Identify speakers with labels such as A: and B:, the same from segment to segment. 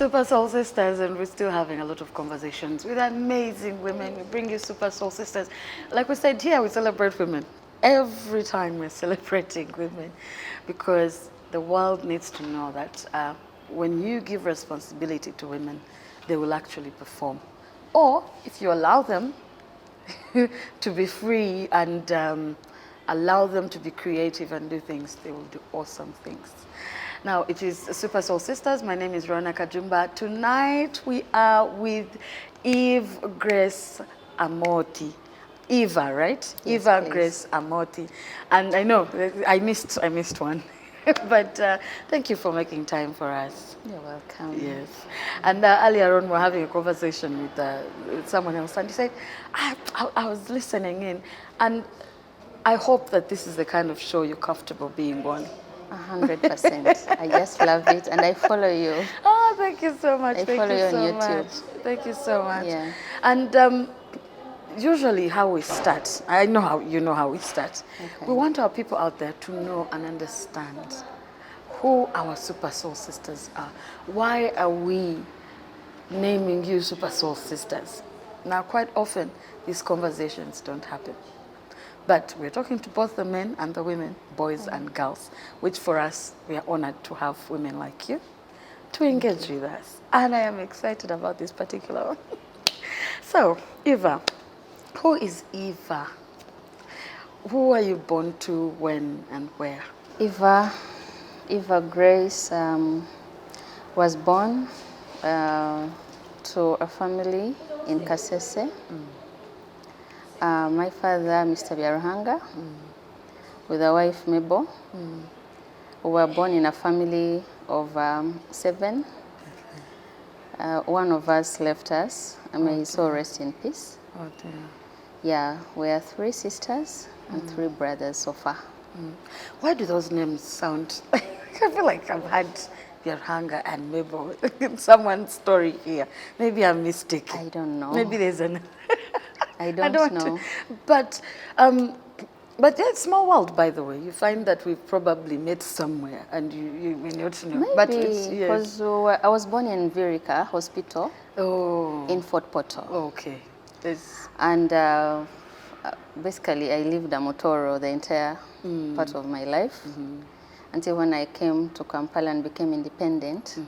A: Super Soul Sisters, and we're still having a lot of conversations with amazing women. We bring you Super Soul Sisters. Like we said here, we celebrate women. Every time we're celebrating women because the world needs to know that when you give responsibility to women, they will actually perform. Or if you allow them to be free and allow them to be creative and do things, they will do awesome things. Now, it is Super Soul Sisters. My name is Rona Kajumba. Tonight, we are with Eve Grace Amooti. Eva, right?
B: Yes,
A: Eva
B: please.
A: Grace Amooti. And I know, I missed one. But thank you for making time for us.
B: You're welcome.
A: Yes. And earlier on, we're having a conversation with someone else, and he said, I was listening in, and I hope that this is the kind of show you're comfortable being on.
B: 100%. I just love it, and I follow you.
A: Oh, thank you so much.
B: I
A: Thank
B: follow
A: you
B: you on
A: so
B: YouTube.
A: much. Thank you so much.
B: Yeah.
A: And usually how we start, I know how you know how we start.
B: Okay.
A: We want our people out there to know and understand who our Super Soul Sisters are. Why are we naming you Super Soul Sisters? Now, quite often, these conversations don't happen. But we're talking to both the men and the women, boys and girls, which for us, we are honored to have women like you to engage with us. And I am excited about this particular one. So, Eva, who is Eva? Who were you born to, when, and where?
B: Eva Grace was born to a family in Kasese. My father, Mr. Biaruhanga, with a wife, Mabel. We were born in a family of 7. One of us left us. May his soul rest in peace.
A: Oh, dear.
B: Yeah, we are 3 sisters and 3 brothers so far.
A: Why do those names sound? I feel like I've had Biaruhanga and Mabel in someone's story here. Maybe I'm mistaken.
B: I don't know.
A: Maybe there's an.
B: I don't know.
A: But yeah, it's small world, by the way. You find that we've probably met somewhere, and we need to know.
B: Maybe,
A: But it's,
B: because I was born in Virika Hospital in Fort Portal.
A: Okay. There's,
B: And basically, I lived Amotoro the entire part of my life until when I came to Kampala and became independent.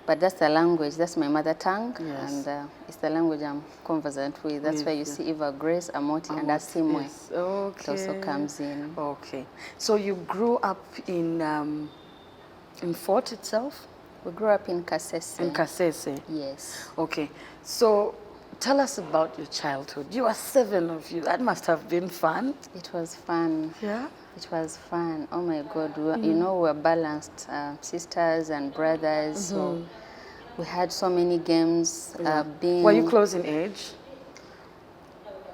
B: But that's the language, that's my mother tongue,
A: Yes.
B: and it's the language I'm conversant with. That's why you see Eva Grace, Amooti, and Asimwe.
A: yes. Okay.
B: It also comes in.
A: Okay. So you grew up in Fort itself?
B: We grew up in Kasese.
A: In Kasese?
B: Yes.
A: Okay. So tell us about your childhood. You are 7 of you. That must have been fun.
B: It was fun.
A: Yeah?
B: It was fun. Oh my God. You know, we're balanced sisters and brothers. So we had so many games.
A: Were you close in age?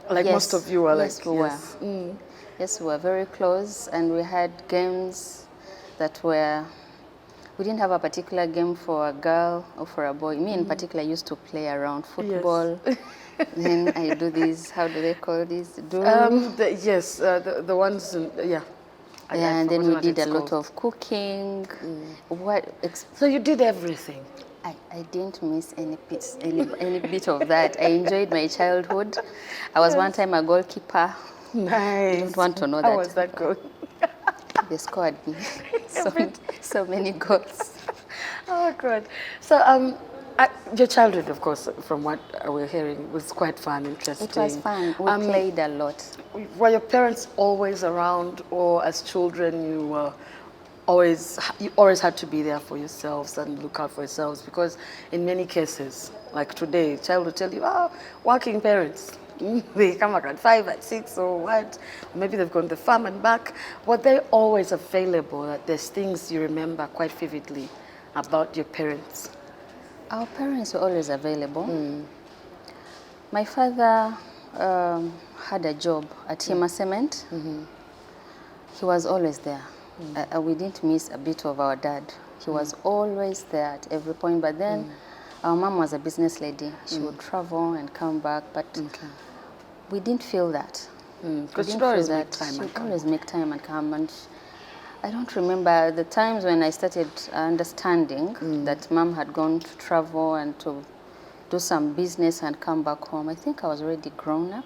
A: Like
B: Yes.
A: most of you were
B: Yes,
A: like,
B: we
A: yes.
B: were. Yes, we were very close, and we had games that were. We didn't have a particular game for a girl or for a boy. Me in particular used to play around football. Then I do these, how do they call these?
A: The ones, yeah.
B: And then we
A: forgotten what
B: did a
A: it's
B: lot
A: called.
B: of cooking.
A: So you did everything?
B: I didn't miss any bit of that. I enjoyed my childhood. I was one time a goalkeeper.
A: Nice.
B: You don't want to know
A: How
B: that.
A: was that going?
B: They scored me so many goals.
A: Oh, God. So, your childhood, of course, from what we're hearing, was quite fun, interesting.
B: It was fun. We played a lot.
A: Were your parents always around, or as children you always had to be there for yourselves and look out for yourselves? Because in many cases, like today, a child will tell you, working parents. They come back at 5, at 6, or what? Maybe they've gone to the farm and back. Were they always available? That there's things you remember quite vividly about your parents?
B: Our parents were always available. My father had a job at Hima Cement. He was always there. We didn't miss a bit of our dad. He was always there at every point. But then our mom was a business lady. She would travel and come back, but we didn't feel that.
A: Because she'd always make time and come.
B: Always make time and come. And I don't remember the times when I started understanding that mom had gone to travel and to do some business and come back home. I think I was already grown up,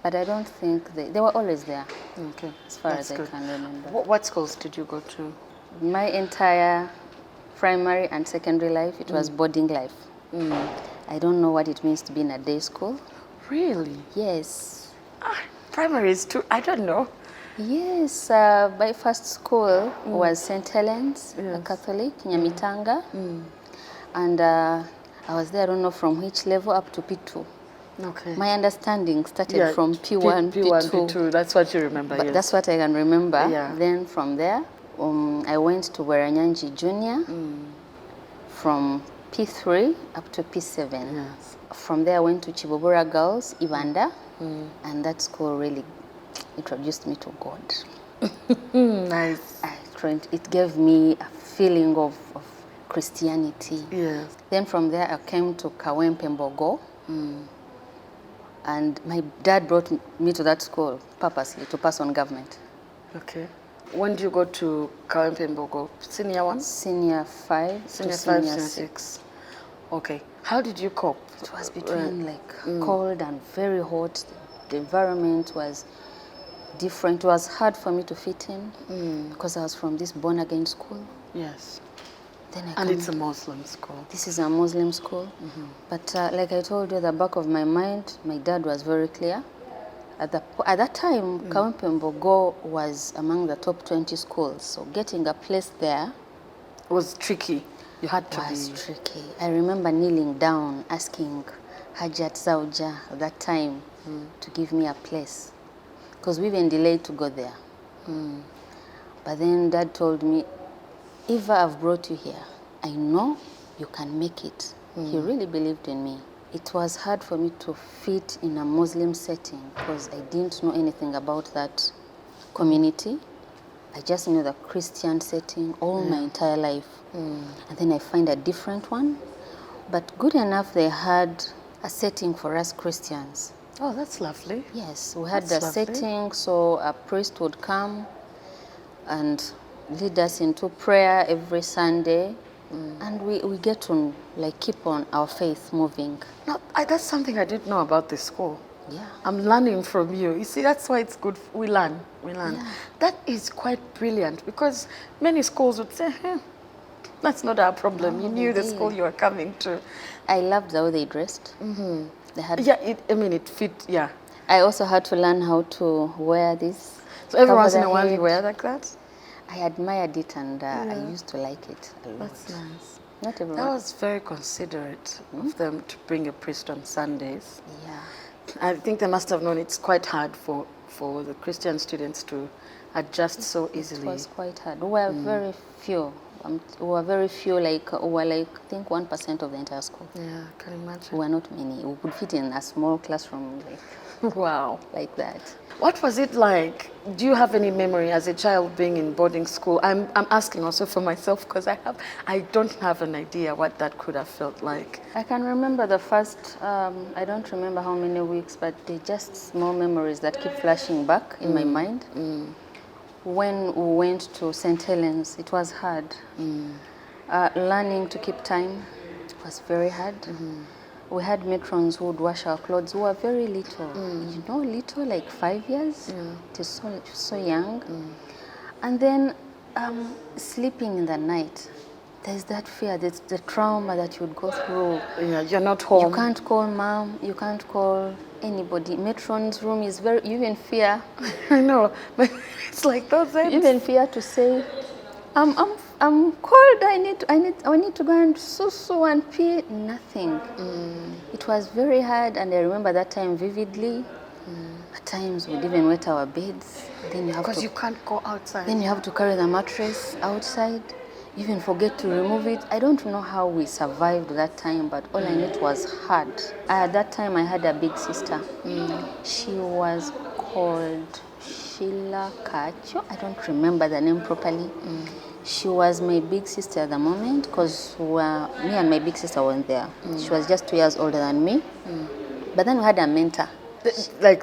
B: but I don't think they were always there.
A: Okay,
B: as far
A: that's
B: as
A: good.
B: I can remember.
A: What schools did you go to?
B: My entire primary and secondary life, it was boarding life. I don't know what it means to be in a day school.
A: Really?
B: Yes.
A: Primary is too, I don't know.
B: Yes, my first school was St. Helens, a Catholic, Nyamitanga. And I was there, I don't know from which level, up to P2.
A: Okay.
B: My understanding started from P1,
A: P1,
B: P2.
A: P2, that's what you remember,
B: But
A: yes.
B: that's what I can remember.
A: Yeah.
B: Then from there, I went to Weranyanji Junior from P3 up to P7.
A: Yes.
B: From there, I went to Chibobora Girls, Ibanda, and that school really introduced me to God.
A: Nice.
B: It gave me a feeling of Christianity.
A: Yes.
B: Then from there, I came to Kawempe Mbogo, and my dad brought me to that school purposely to pass on government.
A: Okay. When did you go to Kawempe Mbogo? Senior 1?
B: Senior 5
A: Senior
B: to
A: 5,
B: senior
A: senior
B: 6.
A: 6. Okay. How did you cope?
B: It was between cold and very hot. The environment was different. It was hard for me to fit in because I was from this born-again school.
A: Yes.
B: Then
A: And it's a Muslim school.
B: This is a Muslim school. But like I told you, at the back of my mind, my dad was very clear. At that time, Kawempe Mbogo was among the top 20 schools. So getting a place there
A: Was tricky. You had to
B: was
A: be
B: tricky. I remember kneeling down, asking Hajat Zawja at that time to give me a place. Because we even delayed to go there. But then Dad told me, Eva, I've brought you here. I know you can make it. He really believed in me. It was hard for me to fit in a Muslim setting because I didn't know anything about that community. I just knew the Christian setting all my entire life. And then I find a different one. But good enough, they had a setting for us Christians.
A: Oh, that's lovely.
B: Yes, we had
A: That's
B: the
A: lovely.
B: setting, so a priest would come and lead us into prayer every Sunday. And we get to keep on our faith moving.
A: No, that's something I didn't know about this school.
B: Yeah.
A: I'm learning from you. You see, that's why it's good. We learn.
B: Yeah.
A: That is quite brilliant because many schools would say, that's not our problem.
B: No,
A: You knew the
B: they
A: school
B: did.
A: you were coming to.
B: I loved the way they dressed. They had.
A: Yeah, it fit, yeah.
B: I also had to learn how to wear this.
A: So every
B: cover
A: once in
B: the
A: a while
B: head.
A: you wear like that?
B: I admired it and I used to like it a lot.
A: That's nice.
B: Not
A: That
B: everyone.
A: was very considerate of them to bring a priest on Sundays.
B: Yeah.
A: I think they must have known it's quite hard for the Christian students to adjust so easily.
B: It was quite hard. We were very few. We were very few, we were I think 1% of the entire school.
A: Yeah, I can
B: We
A: imagine.
B: were not many. We could fit in a small classroom
A: Wow.
B: like that.
A: What was it like? Do you have any memory as a child being in boarding school? I'm asking also for myself because I don't have an idea what that could have felt like.
B: I can remember the first, I don't remember how many weeks, but they're just small memories that keep flashing back in my mind. When we went to St. Helens, it was hard. Learning to keep time was very hard. We had matrons who would wash our clothes who were very little. Little, like 5 years. It is so young. And then sleeping in the night. There's that fear, there's the trauma that you would go through.
A: Yeah, you're not home.
B: You can't call mom, you can't call anybody. Matron's room is you even fear.
A: I know, but it's like those
B: You even fear to say, I'm cold, I need to go and susu and pee. Nothing. It was very hard, and I remember that time vividly. At times we'd even wet our beds. Then you have
A: because
B: to,
A: you can't go outside.
B: then you have to carry the mattress outside. You even forget to remove it. I don't know how we survived that time, but all I knew it was hard. At that time, I had a big sister. She was called Sheila Kacho. I don't remember the name properly. She was my big sister at the moment because me and my big sister weren't there. She was just 2 years older than me. But then we had a mentor.
A: They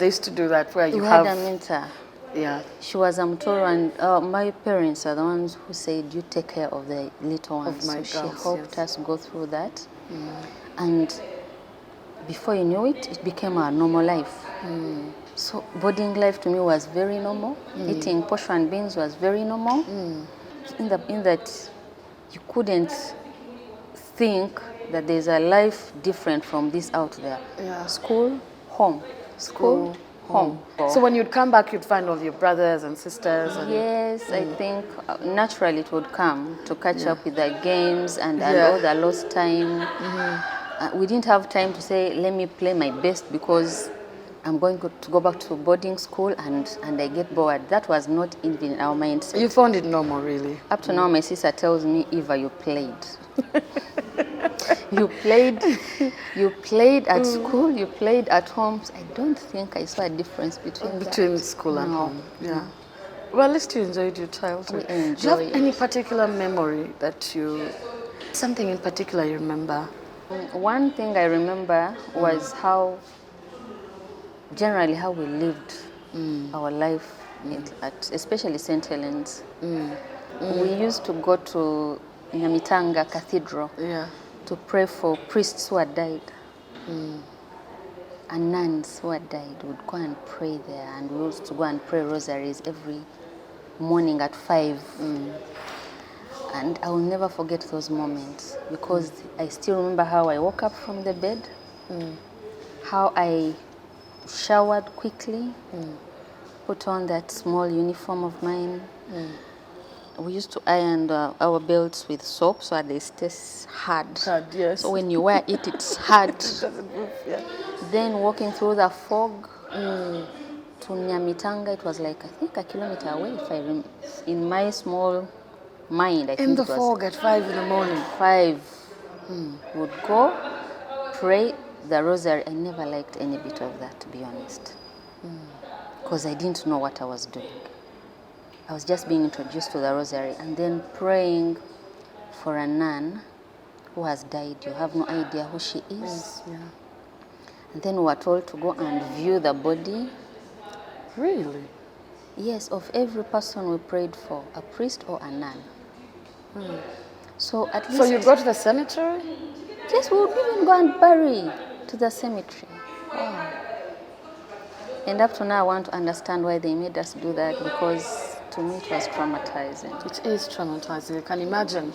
A: used to do that where you
B: We
A: have
B: had a mentor.
A: Yeah.
B: She was Amtoro, and my parents are the ones who said, you take care of the little ones.
A: my
B: So she
A: girls,
B: helped
A: yes.
B: us go through that. And before you knew it, it became our normal life. So boarding life to me was very normal. Eating posho and beans was very normal. In that you couldn't think that there's a life different from this out there.
A: Yeah.
B: School, home. School, home.
A: So when you'd come back, you'd find all your brothers and sisters. And
B: Yes, I think naturally it would come to catch up with the games and
A: Yeah.
B: all the lost time. We didn't have time to say, let me play my best because I'm going to go back to boarding school and I get bored. That was not even in our mindset.
A: You found it normal, really.
B: Up to now, my sister tells me, Eva, you played. you played at school, you played at home. So I don't think I saw a difference between
A: school and
B: No.
A: home. Yeah. Well, at least you enjoyed your childhood.
B: We
A: Do you
B: enjoyed
A: have any particular memory something in particular you remember?
B: One thing I remember was generally how we lived our life, especially St. Helens. We used to go to Nyamitanga Cathedral
A: Yeah.
B: to pray for priests who had died. And nuns who had died would go and pray there, and we used to go and pray rosaries every morning at 5. And I will never forget those moments because I still remember how I woke up from the bed, how I showered quickly, put on that small uniform of mine. We used to iron our belts with soap so that they stay hard.
A: Hard, yes.
B: So when you wear it, it's hard.
A: Doesn't move, yeah.
B: Then walking through the fog to Nyamitanga, it was like, I think, a kilometer away, if I remember. In my small mind, I think
A: In the
B: it was
A: fog at 5 in the morning.
B: 5. Would go, pray the rosary. I never liked any bit of that, to be honest. Because I didn't know what I was doing. I was just being introduced to the rosary and then praying for a nun who has died. You have no idea who she is.
A: Yes, yeah.
B: And then we were told to go and view the body.
A: Really?
B: Yes, of every person we prayed for, a priest or a nun. So at least...
A: So you go to the cemetery?
B: Yes, we would even go and bury to the cemetery.
A: Wow.
B: And up to now, I want to understand why they made us do that, because to me it was traumatizing.
A: It is traumatizing. I can imagine.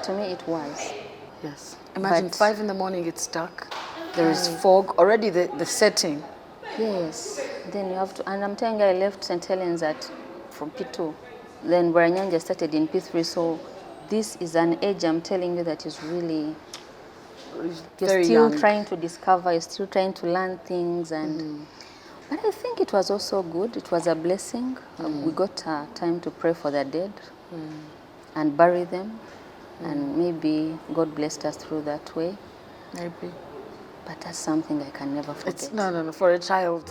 B: To me it was.
A: Yes. Imagine
B: But-
A: 5 in the morning, it's dark. There is fog. Already the setting.
B: Yes. Then you have to, and I'm telling you, I left St. Helens from P2. Then Baranyanja started in P3, so this is an age, I'm telling you, that is really, you're
A: Very
B: still
A: young.
B: trying to discover, you're still trying to learn things, and but I think it was also good. It was a blessing. We got time to pray for the dead and bury them, and maybe God blessed us through that way.
A: Maybe.
B: But that's something I can never forget.
A: It's no, for a child.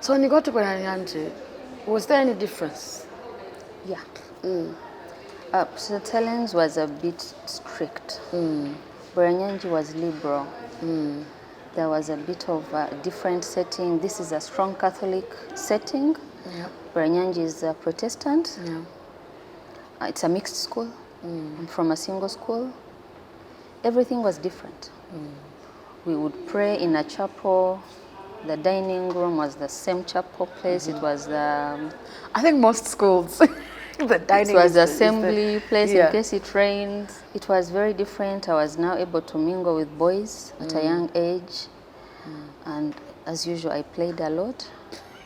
A: So when you got to Baranyanja, was there any difference?
B: Yeah. St. Helens was a bit strict. Baranyanji was liberal. There was a bit of a different setting. This is a strong Catholic setting.
A: Yeah.
B: Baranyanji is a Protestant.
A: Yeah.
B: It's a mixed school. I'm from a single school. Everything was different. We would pray in a chapel. The dining room was the same chapel place. It was the...
A: I think most schools, the dining
B: It was the
A: is
B: assembly place
A: yeah.
B: in case it rained. It was very different. I was now able to mingle with boys at a young age. And as usual, I played a lot.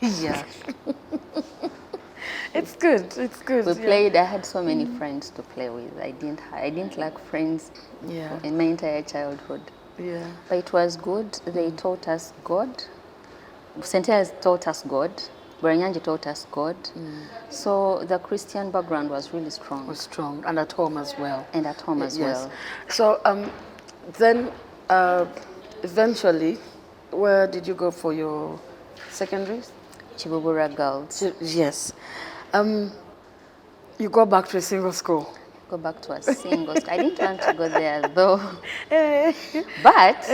A: Yeah. It's good. It's good.
B: We
A: yeah.
B: played. I had so many friends to play with. I didn't lack friends
A: Yeah.
B: in my entire childhood.
A: Yeah.
B: But it was good. They taught us God. St. Helens taught us God. Baranyanji taught us God. So the Christian background was really strong.
A: Was strong and at home as well.
B: And at home as well.
A: So then eventually, where did you go for your secondaries?
B: Chibubura Girls.
A: Yes. You go back to a single school.
B: Go back to a single school. I didn't want to go there though. But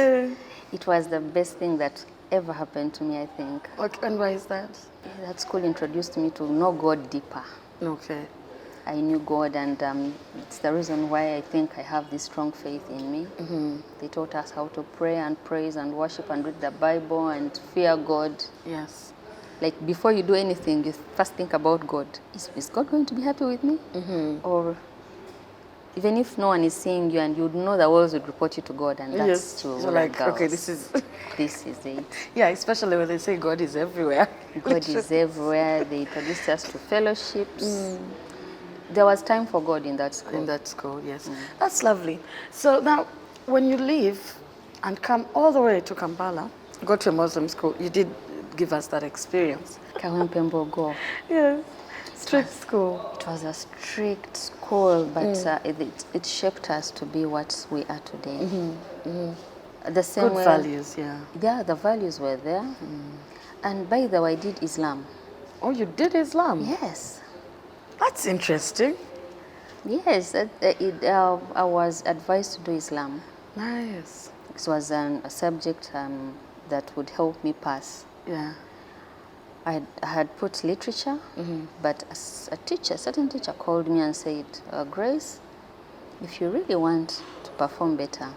B: It was the best thing that ever happened to me, I think.
A: Okay, and why is that?
B: That school introduced me to know God deeper.
A: Okay.
B: I knew God, and it's the reason why I think I have this strong faith in me. They taught us how to pray and praise and worship and read the Bible and fear God.
A: Yes.
B: Like before you do anything, you first think about God. Is God going to be happy with me? Or even if no one is seeing you, and you'd know the world would report you to God, and that's
A: Yes.
B: to
A: So
B: all
A: like,
B: girls.
A: okay, this is
B: This is it.
A: yeah, especially when they say God is everywhere.
B: God is everywhere. They introduced us to fellowships. There was time for God in that school.
A: In that school, yes. That's lovely. So now, when you leave and come all the way to Kampala, go to a Muslim school, you did give us that experience.
B: Kawempembogo.
A: Yes. Strict school.
B: It was a strict school, but it shaped us to be what we are today. The same
A: Good
B: way,
A: values, yeah.
B: yeah, the values were there. And by the way, I did Islam.
A: Oh, you did Islam?
B: Yes.
A: That's interesting.
B: Yes, I was advised to do Islam.
A: Nice.
B: It was a subject that would help me pass.
A: Yeah.
B: I had put literature, but a certain teacher called me and said, Grace, if you really want to perform better,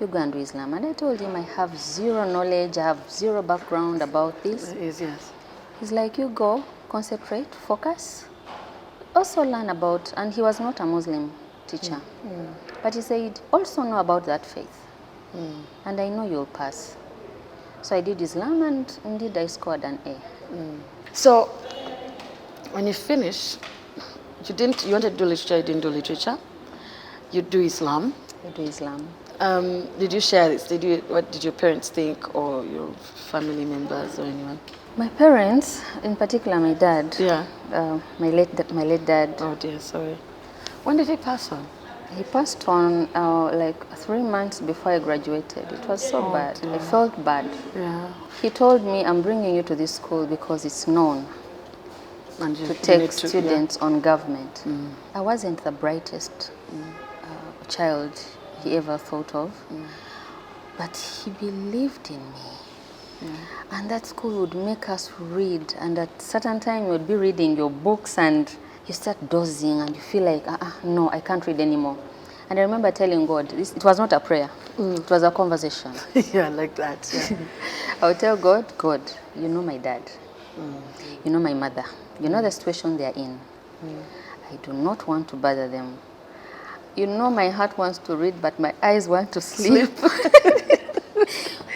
B: you go and do Islam. And I told him I have zero knowledge, I have zero background about this.
A: Yes.
B: He's like, you go, concentrate, focus, also learn about, and he was not a Muslim teacher, but he said, also know about that faith, and I know you'll pass. So I did Islam, and indeed I scored an A.
A: So, when you finish, you wanted to do literature, you didn't do literature. You do Islam.
B: I do Islam.
A: Did you share this? What did your parents think, or your family members, or anyone?
B: My parents, in particular my dad,
A: Yeah.
B: my late dad,
A: Oh dear, sorry. When did he pass on?
B: he passed on like 3 months before I graduated. It was so bad.
A: dear.
B: I felt bad.
A: Yeah.
B: He told me, I'm bringing you to this school because it's known
A: And
B: to take students on government. I wasn't the brightest child he ever thought of, but he believed in me. And that school would make us read, and at certain time you would be reading your books and you start dozing and you feel like, no, I can't read anymore. And I remember telling God, it was not a prayer, it was a conversation.
A: Yeah, like that. Yeah.
B: I would tell God, God, you know my dad, you know my mother, you know the situation they are in. I do not want to bother them. You know my heart wants to read, but my eyes want to sleep.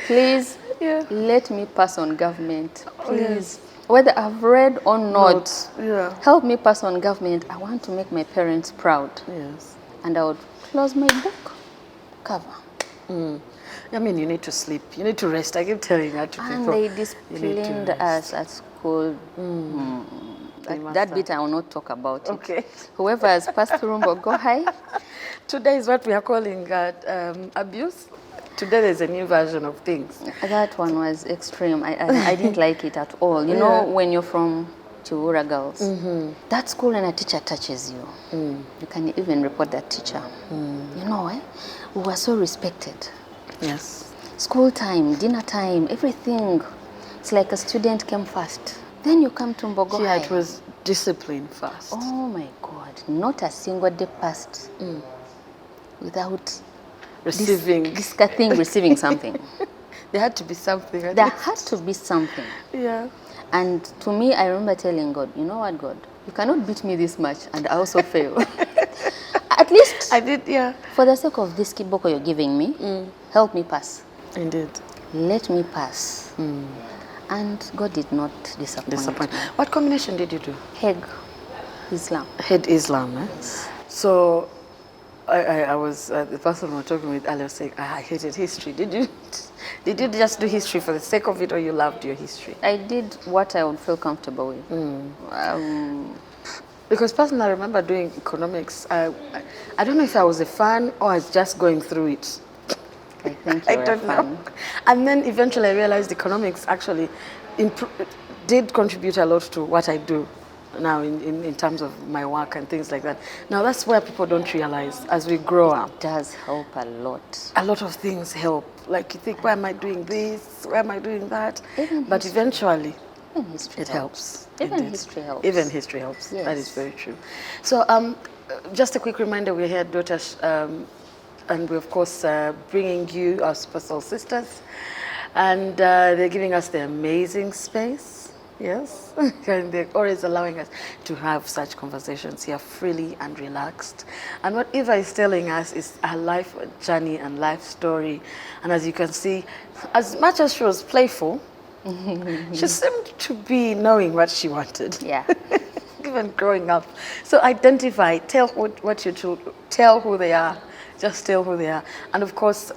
B: Please, let me pass on government. Please, whether I've read or not, help me pass on government. I want to make my parents proud.
A: Yes.
B: And I would close my book cover.
A: I mean, you need to sleep. You need to rest. I keep telling that to people.
B: And they
A: You need to
B: disciplined
A: rest.
B: us at school. That bit I will not talk about it.
A: Okay.
B: Whoever has passed through Mbogo High.
A: Today is what we are calling abuse. Today there's a new version of things.
B: That one was extreme. I didn't like it at all. You know, when you're from Chiura girls, that school and a teacher touches you. You can even report that teacher. You know, we were so respected.
A: Yes.
B: School time, dinner time, everything. It's like a student came first. Then you come to Mbogo High.
A: Yeah, it was discipline first.
B: Oh my God, not a single day passed without
A: Receiving.
B: this thing receiving something.
A: There had to be something.
B: There had to be something.
A: Yeah.
B: And to me, I remember telling God, you know what, God, you cannot beat me this much and I also fail. At least
A: I did, yeah.
B: for the sake of this kiboko you're giving me, help me pass.
A: Indeed.
B: Let me pass. And God did not disappoint.
A: What combination did you do?
B: Heg, Islam.
A: Head Islam, eh? So, I was the person we were talking with earlier was saying, I hated history. Did you just do history for the sake of it, or you loved your history?
B: I did what I would feel comfortable with.
A: Because personally, I remember doing economics. I don't know if I was a fan or I was just going through it.
B: I think you were
A: don't
B: fun.
A: know. And then eventually I realized economics actually did contribute a lot to what I do now in terms of my work and things like that. Now that's where people don't realize as we grow up.
B: It does help a lot.
A: A lot of things help. like you think, why am I doing this? Why am I doing that?
B: Even
A: But
B: history.
A: eventually,
B: Even history
A: it helps.
B: Even
A: Indeed.
B: history helps.
A: Even history helps. That is
B: Yes.
A: very true. So, just a quick reminder: we're here at Daughters, and we're of course bringing you our Super Soul Sisters, and they're giving us the amazing space. Yes, and they're always allowing us to have such conversations here freely and relaxed. And what Eva is telling us is her life journey and life story. And as you can see, as much as she was playful, she seemed to be knowing what she wanted.
B: Yeah.
A: Even growing up. So identify, tell what you told, tell who they are, just tell who they are. And of course,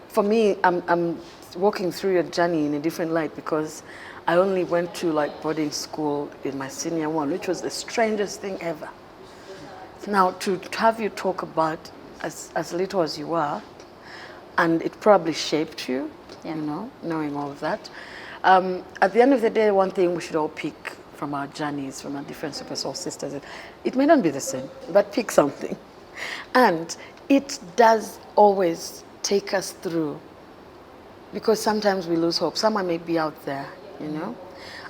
A: for me, I'm walking through your journey in a different light because I only went to like boarding school in my senior one, which was the strangest thing ever. Now to have you talk about as little as you are, and it probably shaped you,
B: Yeah.
A: you know, knowing all of that. At the end of the day, one thing we should all pick from our journeys, from our different Super Soul Sisters, it may not be the same, but pick something. And it does always take us through, because sometimes we lose hope. Someone may be out there, you know.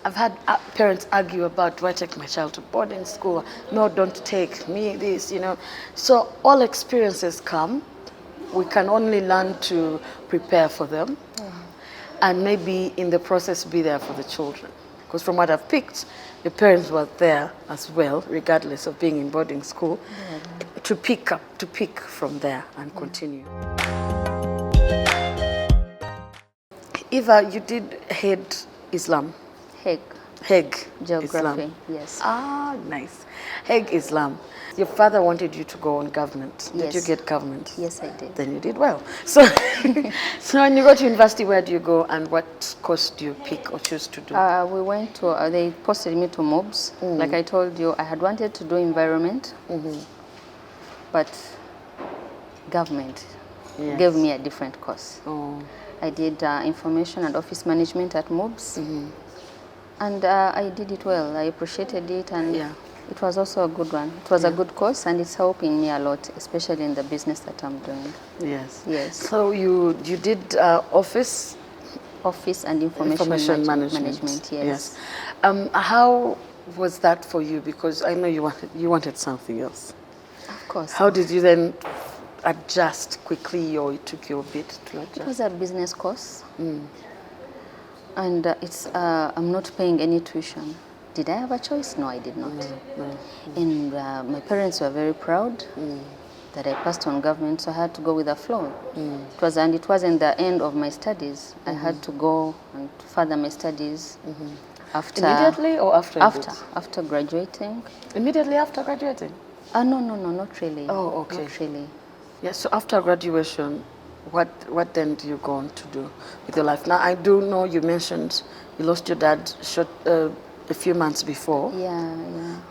A: I've had parents argue about, do I take my child to boarding school? No, don't take me this, you know. So all experiences come. We can only learn to prepare for them, and maybe in the process be there for the children. Because from what I've picked, the parents were there as well, regardless of being in boarding school, to pick from there and continue. Eva, you did head Islam. Hague
B: Geography,
A: Islam.
B: yes.
A: Ah, nice. Hague Islam. Your father wanted you to go on government. Did you
B: Yes.
A: get government?
B: Yes, I did.
A: Then you did well. So, so when you go to university, where do you go and what course do you pick or choose to do?
B: We went to, they posted me to MOBS. Like I told you, I had wanted to do environment, but government
A: Yes.
B: gave me a different course.
A: Oh.
B: I did information and office management at MOBS, and I did it well. I appreciated it, and
A: Yeah.
B: it was also a good one. It was a good course, and it's helping me a lot, especially in the business that I'm doing.
A: Yes.
B: Yes.
A: So you did office
B: Office and information
A: management.
B: yes.
A: How was that for you? Because I know you wanted something else.
B: Of course.
A: How did you then adjust quickly, or it took you a bit to
B: It
A: adjust?
B: was a business course, and I'm not paying any tuition. Did I have a choice? No, I did not. And my parents were very proud that I passed on government, so I had to go with the flow. It wasn't the end of my studies. I had to go and further my studies after
A: Immediately or after?
B: after graduating.
A: Immediately after graduating?
B: No, not really.
A: Oh, okay.
B: Not really.
A: Yeah, so after graduation, what then do you go on to do with your life? Now, I do know you mentioned you lost your dad a few months before.
B: Yeah.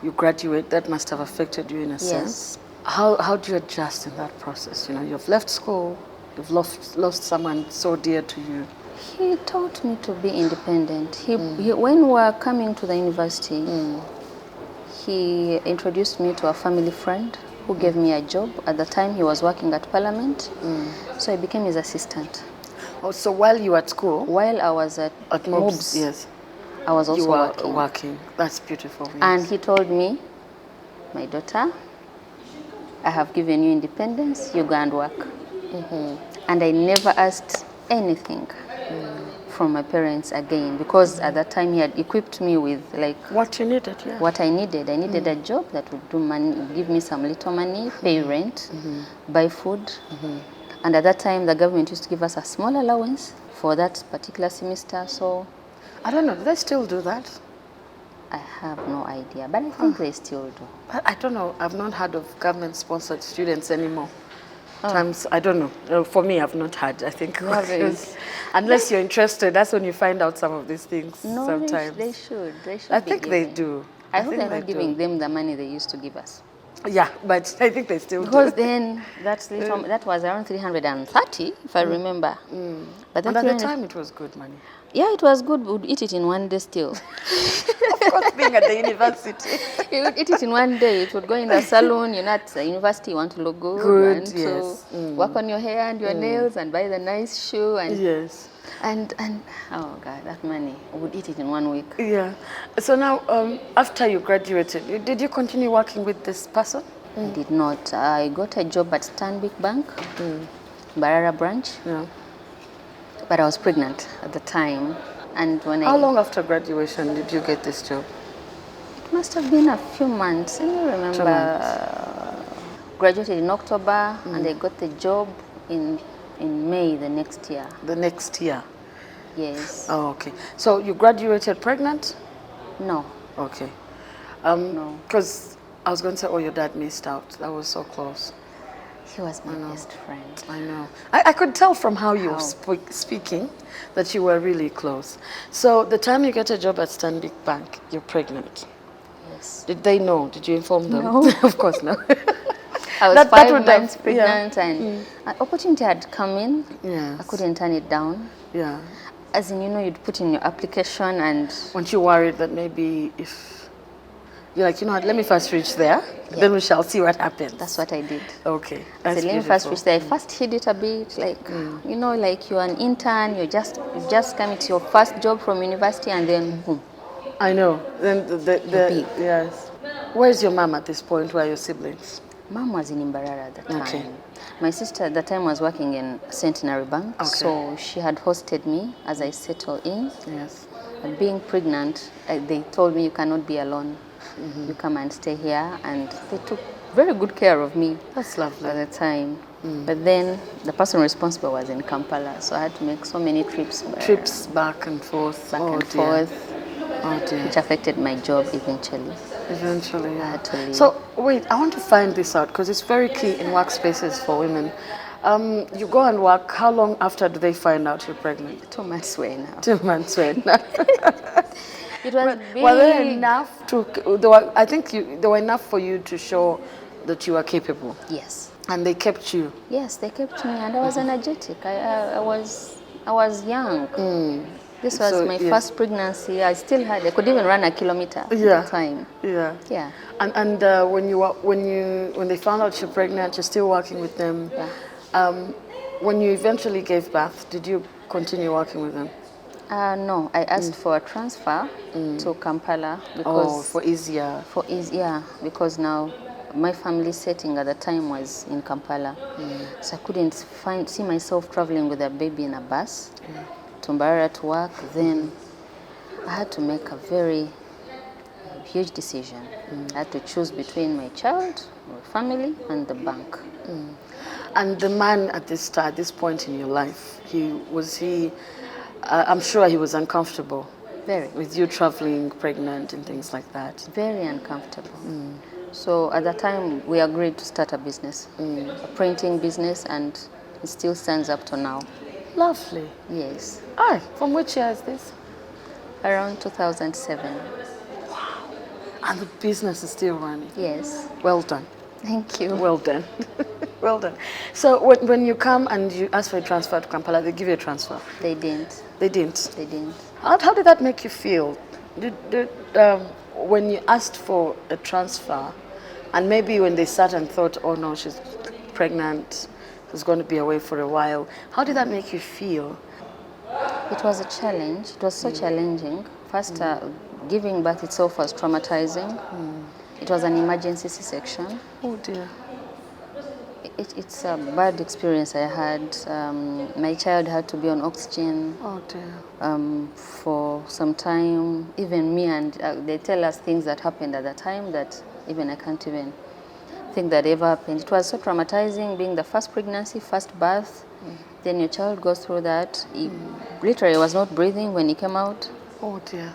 A: You graduate, that must have affected you in a sense. How do you adjust in that process? You know, you've left school, you've lost someone so dear to you.
B: He taught me to be independent. When we were coming to the university, he introduced me to a family friend who gave me a job. At the time, he was working at Parliament, so I became his assistant.
A: Oh, so while you were at school?
B: While I was at
A: MOBS, yes.
B: I was also
A: You were
B: working.
A: That's beautiful. Yes.
B: And he told me, my daughter, I have given you independence, you go and work. And I never asked anything from my parents again, because at that time he had equipped me with like
A: what you needed, yeah.
B: what I needed. I needed a job that would do money, give me some little money, pay rent, buy food. And at that time, the government used to give us a small allowance for that particular semester. So
A: I don't know, do they still do that?
B: I have no idea, but I think they still do.
A: I don't know. I've not heard of government-sponsored students anymore. Times, I don't know. For me, I've not had. I think unless you're interested, that's when you find out some of these things.
B: No,
A: sometimes
B: they should.
A: I think they do.
B: I hope
A: think
B: they're not
A: they
B: giving
A: do.
B: them the money they used to give us.
A: Yeah, but I think they still
B: Because
A: do.
B: then that was around 330, if I remember. But
A: And
B: that
A: at the time, it was good money.
B: Yeah, it was good. We would eat it in one day still.
A: Of course, being at the university.
B: You would eat it in one day. It would go in the salon. You're not at the university. You want to look good.
A: Good,
B: You want
A: yes.
B: to work on your hair and your nails and buy the nice shoe. And,
A: Yes.
B: and oh, God, that money. We would eat it in 1 week.
A: Yeah. So now, after you graduated, did you continue working with this person?
B: I did not. I got a job at Stanbic Bank, Barara branch.
A: Yeah.
B: But I was pregnant at the time. And when
A: How long after graduation did you get this job?
B: It must have been a few months. I don't remember.
A: 2 months.
B: Graduated in October, and I got the job in May the next year.
A: The next year.
B: Yes.
A: Oh, okay. So you graduated pregnant?
B: No.
A: Okay.
B: No.
A: Because I was going to say, oh, your dad missed out. That was so close.
B: He was my best friend.
A: I know. I could tell from how you were speaking that you were really close. So the time you get a job at Stanbic Bank, you're pregnant.
B: Yes.
A: Did they know? Did you inform them?
B: No.
A: Of course not.
B: I was
A: That
B: 5
A: would
B: months
A: have-
B: pregnant, and an opportunity had come in.
A: Yes.
B: I couldn't turn it down.
A: Yeah.
B: As in, you'd put in your application, and
A: Weren't you worried that maybe if you're like, you know what, let me first reach there, then we shall see what happens?
B: that's what I did.
A: Okay.
B: I
A: That's
B: said, let me first
A: beautiful.
B: reach there. I first hid it a bit, like, like you're an intern, you've just come into your first job from university, and then boom.
A: I know. Then the
B: big.
A: yes. Where's your mom at this point? Where are your siblings?
B: Mom was in Imbarara at the time.
A: Okay.
B: My sister at the time was working in Centenary Bank,
A: Okay.
B: so she had hosted me as I settled in.
A: Yes.
B: And being pregnant, they told me you cannot be alone. You come and stay here, and they took very good care of me
A: That's lovely.
B: at the time. But then the person responsible was in Kampala, so I had to make so many trips
A: Trips back and forth.
B: back
A: oh
B: and
A: dear.
B: forth,
A: Oh dear.
B: which affected my job eventually.
A: Eventually,
B: I
A: yeah.
B: had to leave.
A: So wait, I want to find this out because it's very key in workspaces for women. You go and work. How long after do they find out you're pregnant?
B: 2 months away now.
A: 2 months. Right?
B: It was big.
A: Were they enough to? I think they were enough for you to show that you are capable,
B: Yes.
A: and they kept you.
B: Yes, they kept me, and I was energetic. I was young. This was
A: So,
B: my
A: yes.
B: first pregnancy. I could even run a kilometer at
A: Yeah.
B: the time.
A: Yeah.
B: Yeah.
A: And when they found out you're pregnant, you're still working with them.
B: Yeah.
A: When you eventually gave birth, did you continue working with them?
B: No, I asked for a transfer to Kampala because
A: for easier.
B: because now my family setting at the time was in Kampala, so I couldn't see myself traveling with a baby in a bus to Mbarara to work. Then I had to make a very huge decision. I had to choose between my child, my family, and the bank.
A: And the man at this point in your life, I'm sure he was uncomfortable
B: Very.
A: with you traveling pregnant and things like that.
B: Very uncomfortable. So at that time, we agreed to start a business, a printing business, and it still stands up to now.
A: Lovely.
B: Yes,
A: From which year is this?
B: around 2007.
A: And the business is still running.
B: Yes,
A: Well done.
B: thank you.
A: Well done. Well done. So when you come and you ask for a transfer to Kampala, they give you a transfer.
B: They didn't.
A: They didn't.
B: They didn't.
A: How did that make you feel? When you asked for a transfer, and maybe when they sat and thought, oh no, she's pregnant, she's going to be away for a while. How did that make you feel?
B: It was a challenge. It was so challenging. First, giving birth itself was traumatizing. It was an emergency C-section.
A: Oh dear.
B: It's a bad experience I had. My child had to be on oxygen
A: Oh dear.
B: for some time. Even me, and they tell us things that happened at the time that even I can't even think that ever happened. It was so traumatizing, being the first pregnancy, first birth. Then your child goes through that. He literally was not breathing when he came out.
A: Oh dear.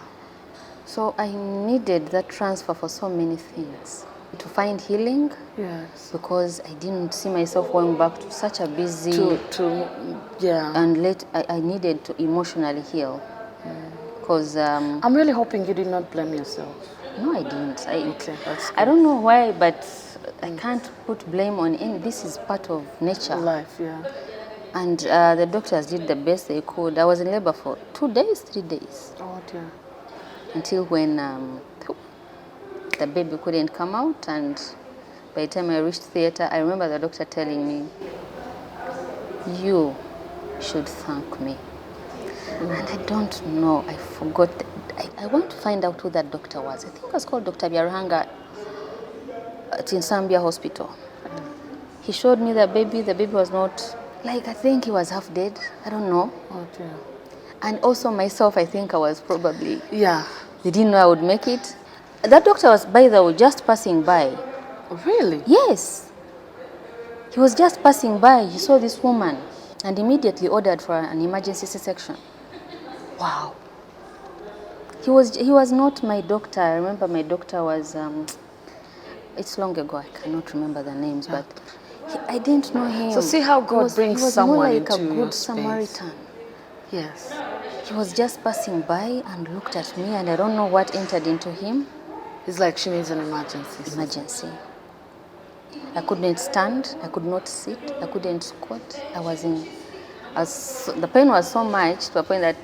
B: So I needed that transfer for so many things. To find healing,
A: Yes.
B: because I didn't see myself going back to such a busy
A: Yeah.
B: and I needed to emotionally heal. Because
A: I'm really hoping you did not blame yourself.
B: no, I didn't.
A: Okay, that's
B: I don't know why, but I can't put blame on any. This is part of nature.
A: life, yeah.
B: And the doctors did the best they could. I was in labor for 2 days, 3 days.
A: Oh dear.
B: Until when the baby couldn't come out, and by the time I reached theater, I remember the doctor telling me, "You should thank me." And I don't know, I forgot. I want to find out who that doctor was. I think it was called Dr. Biaruhanga at Insambia Hospital. He showed me the baby. The baby was not, like, I think he was half dead. I don't know.
A: Oh dear.
B: And also myself, I think I was probably,
A: Yeah.
B: they didn't know I would make it. That doctor was, by the way, just passing by.
A: Really?
B: Yes. He was just passing by. He saw this woman and immediately ordered for an emergency C-section. Wow. He was not my doctor. I remember my doctor was, it's long ago, I cannot remember the names, but I didn't know him.
A: So see how God brings someone
B: he was more like
A: into
B: a
A: your
B: good
A: space.
B: Samaritan.
A: Yes.
B: He was just passing by and looked at me, and I don't know what entered into him.
A: It's like she needs an emergency.
B: Emergency. I couldn't stand, I could not sit, I couldn't squat. The pain was so much to a point that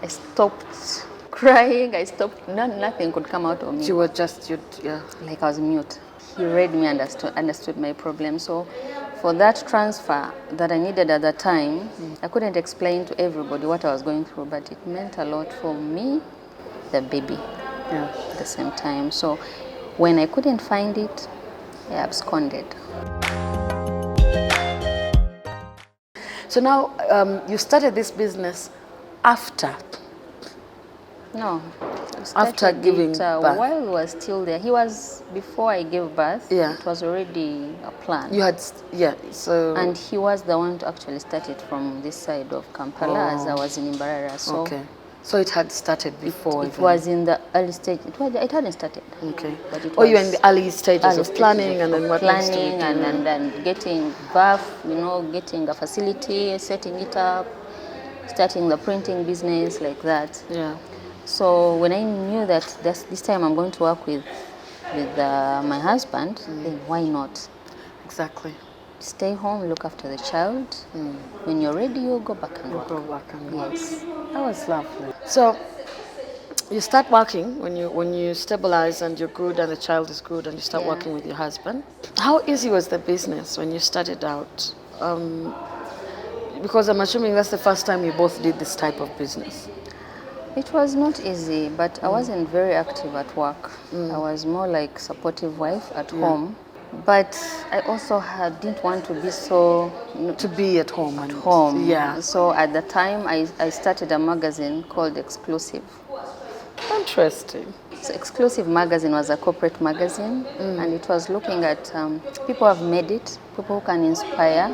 B: I stopped crying, nothing could come out of me.
A: You were just, yeah.
B: Like I was mute. He read me, understood my problem. So for that transfer that I needed at the time, I couldn't explain to everybody what I was going through, but it meant a lot for me, the baby, at the same time. So when I couldn't find it, I absconded.
A: So now you started this business after?
B: No.
A: After giving birth?
B: While he was still there. He was, before I gave birth,
A: Yeah.
B: it was already a plan.
A: You had, yeah, so...
B: And he was the one to actually start it from this side of Kampala, as I was in Imbarara. So
A: okay. So it had started before?
B: It was in the early stage. It hadn't started.
A: Okay.
B: But it
A: you were in the early stages of planning, and then what next to
B: planning, and then getting birth, getting a facility, setting it up, starting the printing business, like that.
A: Yeah.
B: So when I knew that this time I'm going to work with my husband, then why not?
A: Exactly.
B: Stay home, look after the child. When you're ready, you go back and work.
A: Go back and work.
B: Yes.
A: That was lovely. So you start working when you stabilize and you're good and the child is good and you start working with your husband. How easy was the business when you started out? Because I'm assuming that's the first time you both did this type of business.
B: It was not easy, but I wasn't very active at work. I was more like supportive wife at home. But I also didn't want to be so...
A: To be at home.
B: At home.
A: Yeah.
B: So at the time, I started a magazine called Exclusive.
A: Interesting.
B: So Exclusive magazine was a corporate magazine, and it was looking at people who have made it, people who can inspire.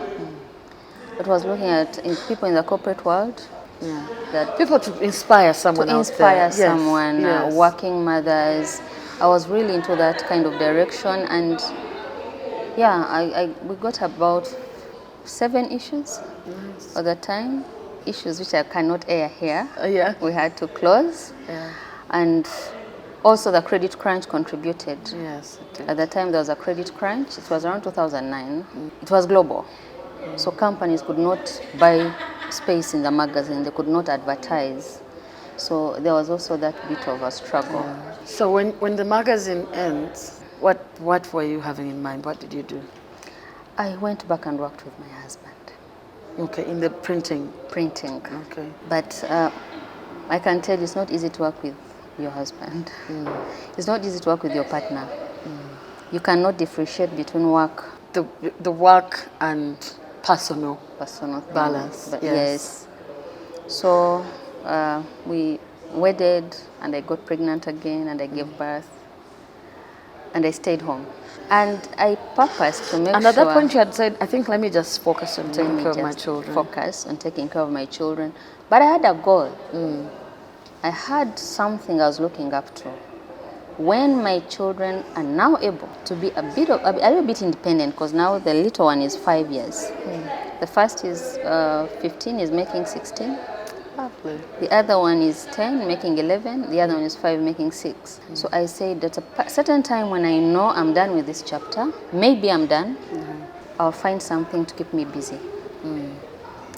B: It was looking at people in the corporate world.
A: Yeah.
B: That
A: people to inspire someone
B: to
A: out there.
B: inspire someone, working mothers. I was really into that kind of direction, and we got about 7 issues at the time. Issues which I cannot air here. We had to close. And also the credit crunch contributed.
A: Yes, it did.
B: At the time there was a credit crunch. It was around 2009. It was global. So companies could not buy space in the magazine. They could not advertise. So there was also that bit of a struggle.
A: So when the magazine ends, what were you having in mind? What did you do?
B: I went back and worked with my husband.
A: Okay, in the printing.
B: Printing.
A: Okay.
B: But I can tell you it's not easy to work with your husband. It's not easy to work with your partner. You cannot differentiate between work.
A: The work and personal balance.
B: But yes. So we wedded, and I got pregnant again, and I gave birth, and I stayed home. And I purposed to make sure...
A: And at that point you had said, I think let me just focus on taking care of my children.
B: Focus on taking care of my children. But I had a goal. I had something I was looking up to. When my children are now able to be a little bit independent, because now the little one is 5 years. The first is 15, is making 16.
A: Lovely.
B: The other one is 10, making 11. The other one is 5, making 6. So I said at a certain time when I know I'm done with this chapter, maybe I'm done, I'll find something to keep me busy.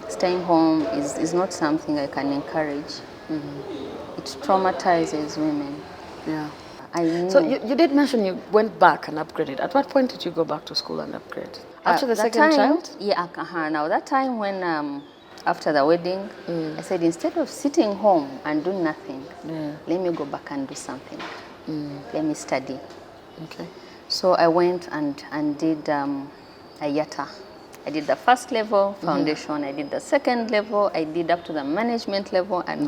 B: Staying home is not something I can encourage. It traumatizes women.
A: Yeah.
B: I knew.
A: So you did mention you went back and upgraded. At what point did you go back to school and upgrade? After the
B: that
A: second
B: time,
A: child?
B: Yeah, now that time when after the wedding, I said instead of sitting home and doing nothing, let me go back and do something. Let me study.
A: Okay.
B: So I went and did a yata. I did the first level foundation. I did the second level. I did up to the management level, and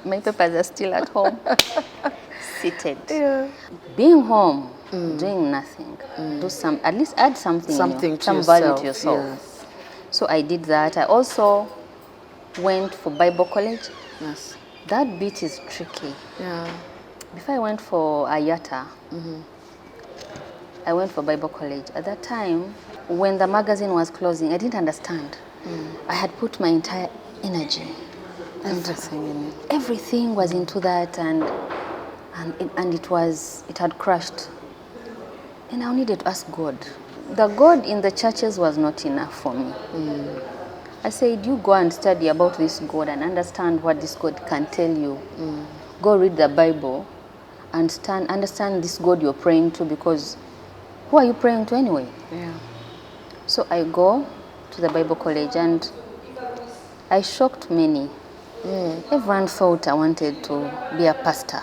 B: my papers are still at home, seated.
A: Yeah.
B: Being home, doing nothing, do some, at least add something,
A: Something to
B: some value to
A: yourself,
B: yourself.
A: yes.
B: So I did that. I also went for Bible college.
A: Yes.
B: That bit is tricky.
A: Yeah.
B: Before I went for Ayata, I went for Bible college. At that time, when the magazine was closing, I didn't understand. I had put my entire energy,
A: Everything in it.
B: everything was into that, and it had crashed. And I needed to ask God. The God in the churches was not enough for me. I said, you go and study about this God and understand what this God can tell you. Go read the Bible and understand this God you're praying to, because who are you praying to anyway?
A: Yeah.
B: So I go to the Bible college and I shocked many. Everyone thought I wanted to be a pastor.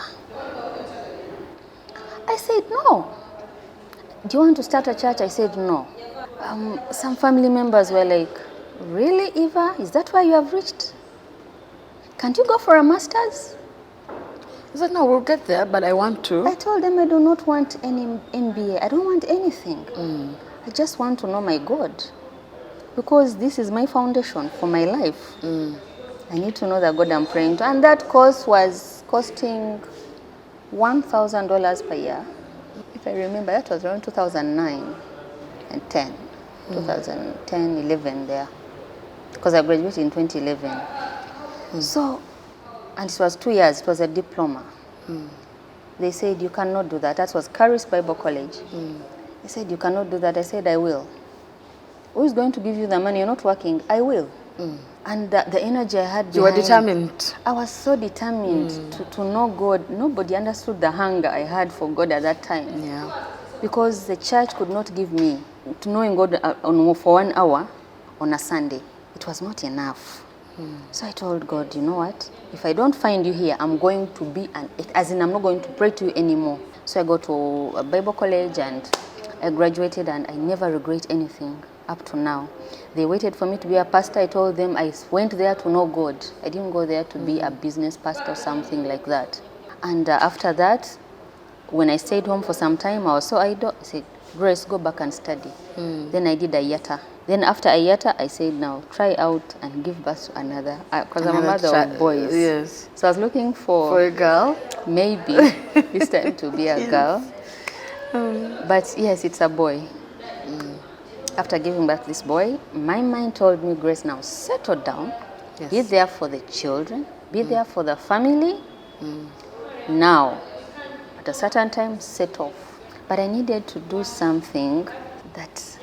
B: I said, no. Do you want to start a church? I said, no. Some family members were like, really, Eva? Is that why you have reached? Can't you go for a master's?
A: I said, no, we'll get there, but I want to.
B: I told them I do not want any MBA. I don't want anything. I just want to know my God, because this is my foundation for my life. I need to know the God I'm praying to. And that course was costing $1,000 per year. If I remember, that was around 2009 and 10. 2010, 11 there. Because I graduated in 2011. So, and it was 2 years, it was a diploma. They said, you cannot do that. That was Caris Bible College. They said, you cannot do that. I said, I will. Who is going to give you the money? You're not working. I will. And the energy I had behind,
A: You were determined.
B: I was so determined to know God. Nobody understood the hunger I had for God at that time.
A: Yeah.
B: Because the church could not give me to knowing God for 1 hour on a Sunday. It was not enough. So I told God, you know what? If I don't find you here, I'm going to be I'm not going to pray to you anymore. So I go to a Bible college and I graduated, and I never regret anything up to now. They waited for me to be a pastor. I told them I went there to know God. I didn't go there to be a business pastor or something like that. And after that, when I stayed home for some time, I was so idle. I said, Grace, go back and study. Then I did a yata. Then after a yata, I said, now try out and give birth to another. Because I'm a mother of boys.
A: Yes.
B: So I was looking
A: For a girl?
B: maybe this time to be a girl. But yes, it's a boy. After giving birth to this boy, my mind told me, Grace, now settle down.
A: Yes.
B: Be there for the children. Be there for the family. Now, at a certain time, set off. But I needed to do something that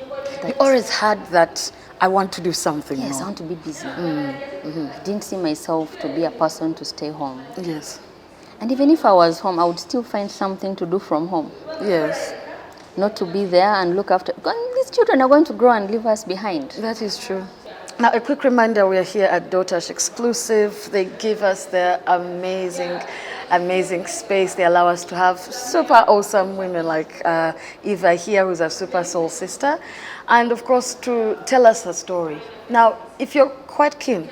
A: You always had that, I want to do something
B: yes,
A: more.
B: I want to be busy. I didn't see myself to be a person to stay home.
A: Yes.
B: And even if I was home, I would still find something to do from home.
A: Yes.
B: Not to be there and look after. These children are going to grow and leave us behind.
A: That is true. Now, a quick reminder, we are here at Dotash Exclusive. They give us their amazing space. They allow us to have super awesome women like Eva here, who's a super soul sister. And of course, to tell us her story. Now, if you're quite keen,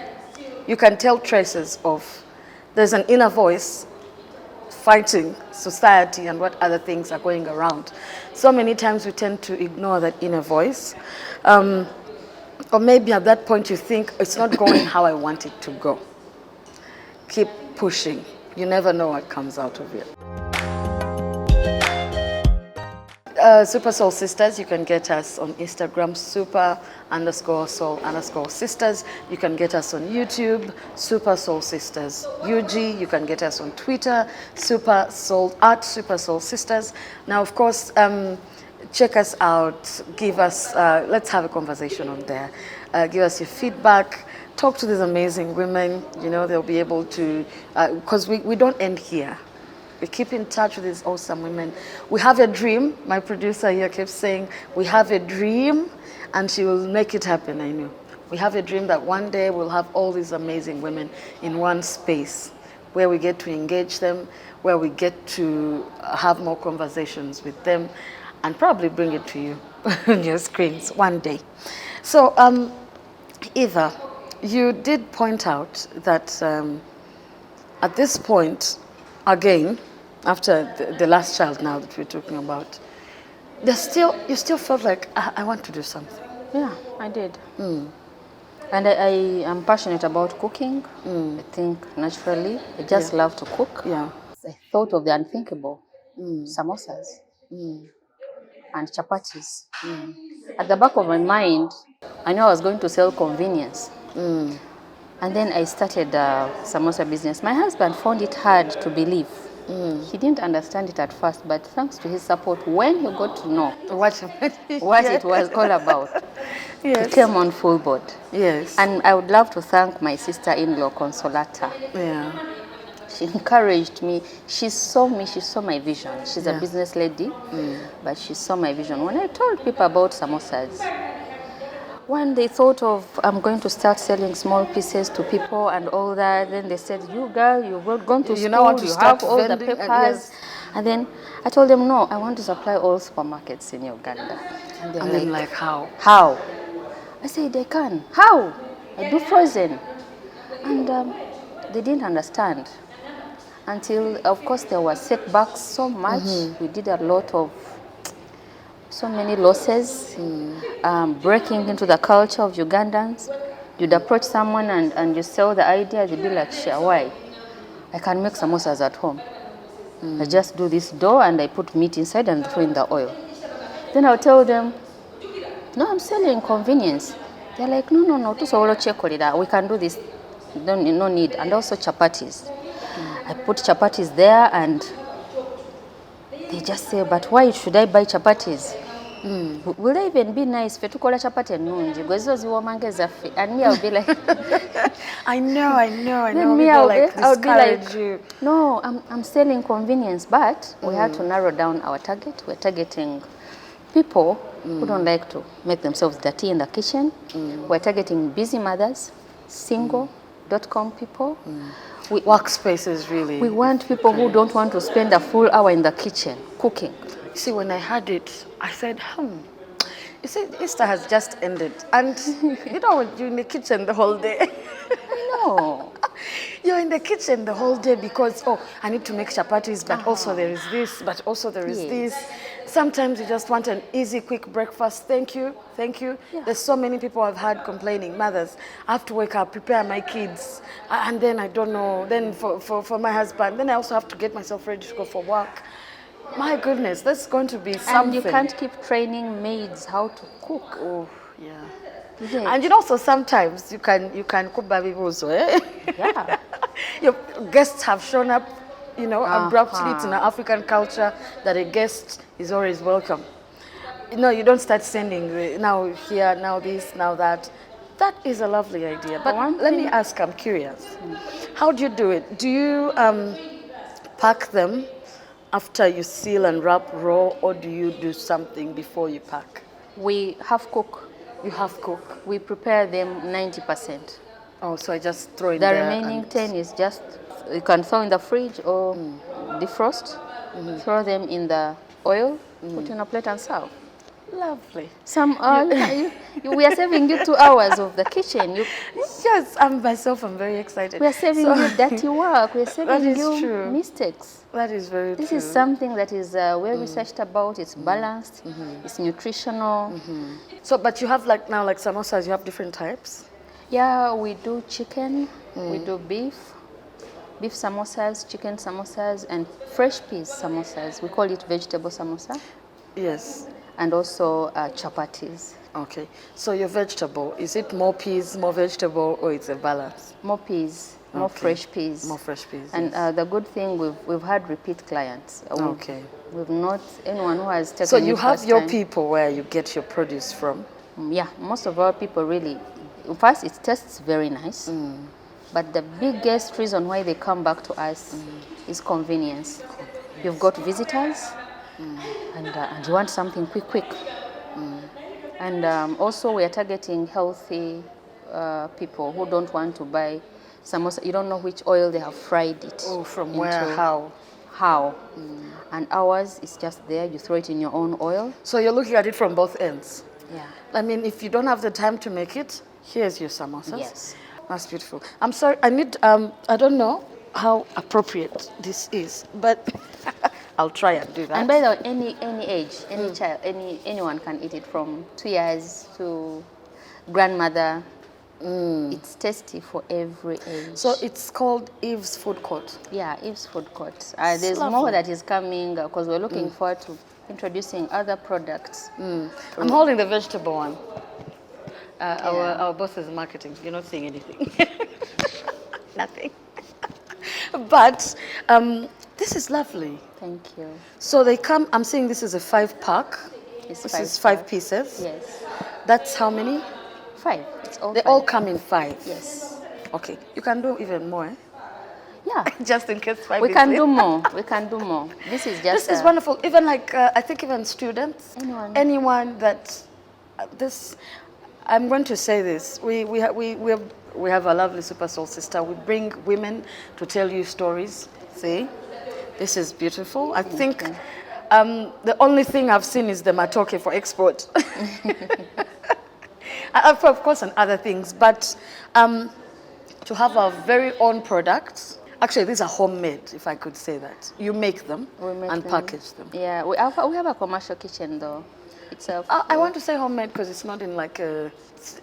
A: you can tell traces of, there's an inner voice fighting society and what other things are going around. So many times we tend to ignore that inner voice. Or maybe at that point you think, it's not going how I want it to go. Keep pushing. You never know what comes out of it. Super Soul Sisters, you can get us on Instagram, super_soul_sisters. You can get us on YouTube, Super Soul Sisters UG. You can get us on Twitter, Super Soul Sisters. Now, of course, check us out. Give us, let's have a conversation on there. Give us your feedback. talk to these amazing women. You know, they'll be able to, because we don't end here. We keep in touch with these awesome women. We have a dream. My producer here keeps saying, we have a dream, and she will make it happen, I know. We have a dream that one day we'll have all these amazing women in one space where we get to engage them, where we get to have more conversations with them, and probably bring it to you on your screens one day. So, Eva, you did point out that at this point, again, after the last child now that we're talking about, you still felt like, I want to do something.
B: Yeah, I did. And I am passionate about cooking. I think naturally, I just love to cook.
A: Yeah.
B: I thought of the unthinkable, samosas and chapatis. At the back of my mind, I knew I was going to sell convenience. And then I started a samosa business. My husband found it hard to believe. He didn't understand it at first, but thanks to his support, when he got to know what it was all about, he came on full board.
A: Yes.
B: And I would love to thank my sister-in-law, Consolata.
A: Yeah.
B: She encouraged me. She saw me. She saw my vision. She's a business lady, but she saw my vision. When I told people about samosas, when they thought of, I'm going to start selling small pieces to people and all that, then they said, you girl, you're going to school, you have all the papers. And then I told them, no, I want to supply all supermarkets in Uganda.
A: And they're like, how?
B: How? I said, they can. How? I do frozen. And they didn't understand. Until, of course, there were setbacks so much. We did a lot of, so many losses, breaking into the culture of Ugandans. You'd approach someone and you sell the idea, they'd be like, sure, why? I can make samosas at home. I just do this dough and I put meat inside and throw in the oil. Then I'll tell them, no, I'm selling convenience. They're like, no, we can do this. No need. And also chapatis. I put chapatis there and they just say, but why should I buy chapatis? Will they even be nice? Fetukola chapati nungi. And me, I'll be like,
A: I know.
B: Then me, I'll be like,
A: you.
B: No, I'm selling convenience, but we had to narrow down our target. We're targeting people who don't like to make themselves dirty in the kitchen. We're targeting busy mothers, single.com people.
A: Workspaces, really.
B: We want people who don't want to spend a full hour in the kitchen cooking.
A: You see, when I heard it, I said, You see, Easter has just ended. And, you're in the kitchen the whole day.
B: No.
A: You're in the kitchen the whole day because, I need to make chapatis, but also there is this, but also there is this. Sometimes you just want an easy, quick breakfast. Thank you. Yeah. There's so many people I've had complaining, mothers, I have to wake up, prepare my kids, and then I don't know, then for my husband, then I also have to get myself ready to go for work. My goodness, that's going to be something.
B: And you can't keep training maids how to cook.
A: Oh, yeah.
B: Yeah.
A: And so sometimes you can cook baby also, eh?
B: Yeah.
A: Your guests have shown up, abruptly. It's in an African culture that a guest is always welcome. You don't start sending now here, now this, now that. That is a lovely idea. But let me ask, I'm curious. How do you do it? Do you pack them after you seal and wrap raw, or do you do something before you pack?
B: We half cook.
A: You half cook?
B: We prepare them 90%.
A: Oh, so I just throw in
B: the
A: there.
B: The remaining 10 is just, you can throw in the fridge or defrost, throw them in the oil, put in a plate and serve.
A: Lovely.
B: We are saving you 2 hours of the kitchen.
A: Yes, I'm very excited.
B: We are saving you dirty work. We are saving you mistakes.
A: That is very true.
B: This is something that is well researched about. It's balanced. It's nutritional.
A: So, but you have like samosas, you have different types?
B: Yeah, we do chicken. We do beef samosas, chicken samosas, and fresh peas samosas. We call it vegetable samosa.
A: Yes.
B: And also chapatis.
A: Okay. So your vegetable, is it more peas, more vegetable, or it's a balance?
B: More peas, more fresh peas.
A: More fresh peas,
B: And the good thing, we've had repeat clients. We've not, anyone who has taken
A: So you have your people where you get your produce from?
B: Yeah, most of our people really, First, it tastes very nice. But the biggest reason why they come back to us is convenience. You've got visitors, and you want something quick. And also, we are targeting healthy people who don't want to buy samosa. You don't know which oil they have fried it.
A: Oh, from
B: into.
A: where, how?
B: How. And ours is just there. You throw it in your own oil.
A: So you're looking at it from both ends.
B: Yeah.
A: I mean, if you don't have the time to make it, here's your samosas.
B: Yes.
A: That's beautiful. I'm sorry, I need, I don't know how appropriate this is, but I'll try and do that.
B: And by the way, any age, any child, anyone can eat it, from 2 years to grandmother. It's tasty for every age.
A: So it's called Eve's Food Court.
B: Yeah, Eve's Food Court. There's
A: lovely.
B: more that is coming because we're looking forward to introducing other products.
A: I'm holding the vegetable one. Our boss is marketing. You're not seeing anything. Nothing. But this is lovely.
B: Thank you.
A: So they come, I'm seeing this is a 5-pack.
B: It's
A: This
B: five
A: is 5
B: pack.
A: pieces.
B: Yes.
A: That's how many?
B: 5. It's all
A: They
B: 5.
A: all come in 5.
B: Yes.
A: Okay. You can do even more, eh?
B: Yeah.
A: Just in case 5
B: We
A: is
B: can
A: it.
B: do more. We can do more. This is just.
A: This is wonderful. Even like, I think even students,
B: Anyone.
A: that this, I'm going to say this. We have a lovely Super Soul sister. We bring women to tell you stories. See, this is beautiful. I think the only thing I've seen is the matoke for export. Of course, and other things, but to have our very own products. Actually, these are homemade, if I could say that. You make them and package them.
B: Yeah, we have a commercial kitchen though. Itself.
A: I want to say homemade because it's not in like a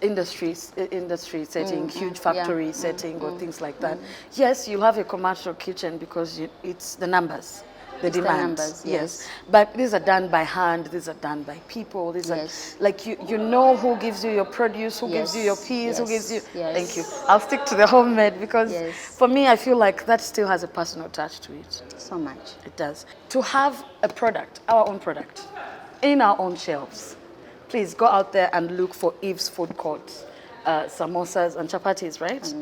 A: industry setting, huge factory setting or things like that. Yes, you have a commercial kitchen because it's the numbers. The demand.
B: Yes.
A: But these are done by hand, these are done by people, these are like you know who gives you your produce, who gives you your peas, who gives you thank you. I'll stick to the homemade because for me I feel like that still has a personal touch to it.
B: So much.
A: It does. To have a product, our own product, in our own shelves, please go out there and look for Eve's Food Court. Samosas and chapatis, right?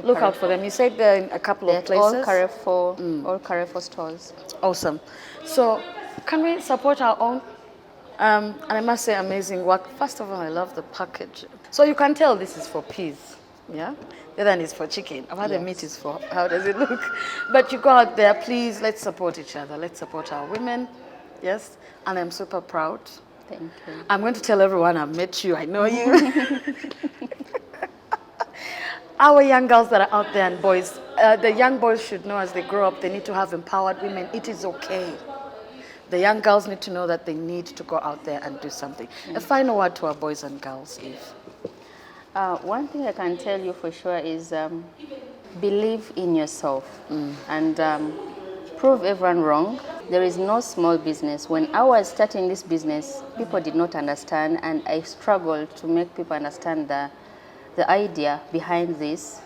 A: Look out for them. You said they're in a couple of places.
B: All Carrefour stores.
A: Awesome. So, can we support our own? And I must say, amazing work. First of all, I love the package. So you can tell this is for peas, yeah? The other one is for chicken. How the meat is for, how does it look? But you go out there, please, let's support each other. Let's support our women, yes? And I'm super proud.
B: Thank you.
A: I'm going to tell everyone I've met you, I know you. Our young girls that are out there and boys, the young boys should know as they grow up, they need to have empowered women. It is okay. The young girls need to know that they need to go out there and do something. A final word to our boys and girls, Eve.
B: One thing I can tell you for sure is believe in yourself and prove everyone wrong. There is no small business. When I was starting this business, people did not understand, and I struggled to make people understand the idea behind this,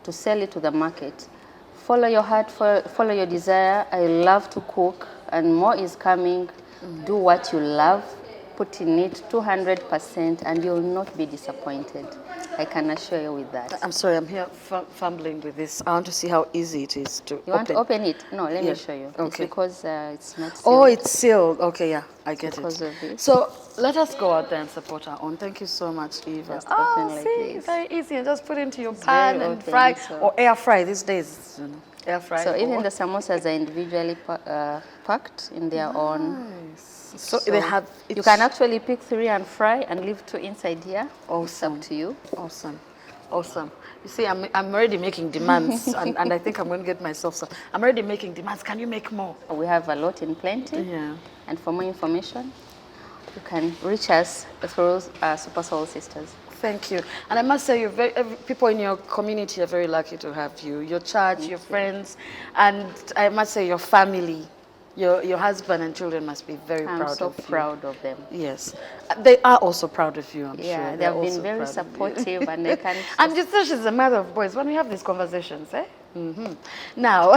B: to sell it to the market. Follow your heart, follow your desire. I love to cook, and more is coming. Do what you love, put in it 200%, and you'll not be disappointed. I can assure you with that.
A: I'm sorry, I'm here fumbling with this. I want to see how easy it is to open.
B: You want to open it? No, let me show you.
A: Okay.
B: It's because it's not sealed.
A: Oh, it's sealed. Okay, yeah, I get
B: because
A: it.
B: of this.
A: So let us go out there and support our own. Thank you so much, Eve.
B: Just
A: Oh,
B: open like
A: see,
B: this.
A: very easy. And just put it into your pan
B: very
A: and
B: open,
A: fry,
B: so-
A: or air fry these days. Air fry.
B: So even
A: or-
B: the samosas are individually packed in their own.
A: So they have.
B: You can actually pick 3 and fry and leave 2 inside here.
A: Awesome.
B: It's up to you.
A: Awesome. Awesome. You see, I'm already making demands, and I think I'm going to get myself some. I'm already making demands. Can you make more?
B: We have a lot in plenty.
A: Yeah.
B: And for more information, you can reach us through Super Soul Sisters.
A: Thank you. And I must say, people in your community are very lucky to have you. Your church, your friends, and I must say your family. Your husband and children must be very proud of you.
B: I'm so proud of them.
A: Yes. They are also proud of you, I'm sure.
B: Yeah,
A: They're
B: they have been
A: also
B: very
A: proud of you.
B: supportive, and they can.
A: And you say she's a mother of boys. When we have these conversations, eh? Now,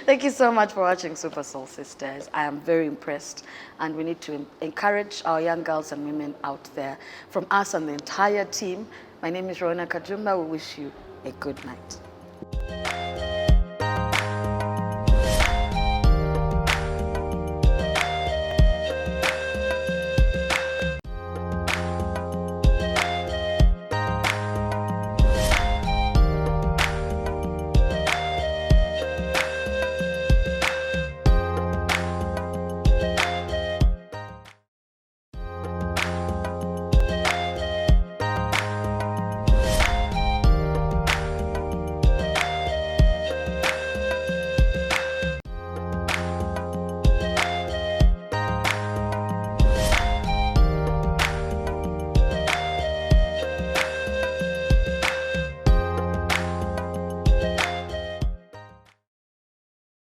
A: thank you so much for watching Super Soul Sisters. I am very impressed, and we need to encourage our young girls and women out there. From us and the entire team, My name is Rona Kajumba. We wish you a good night.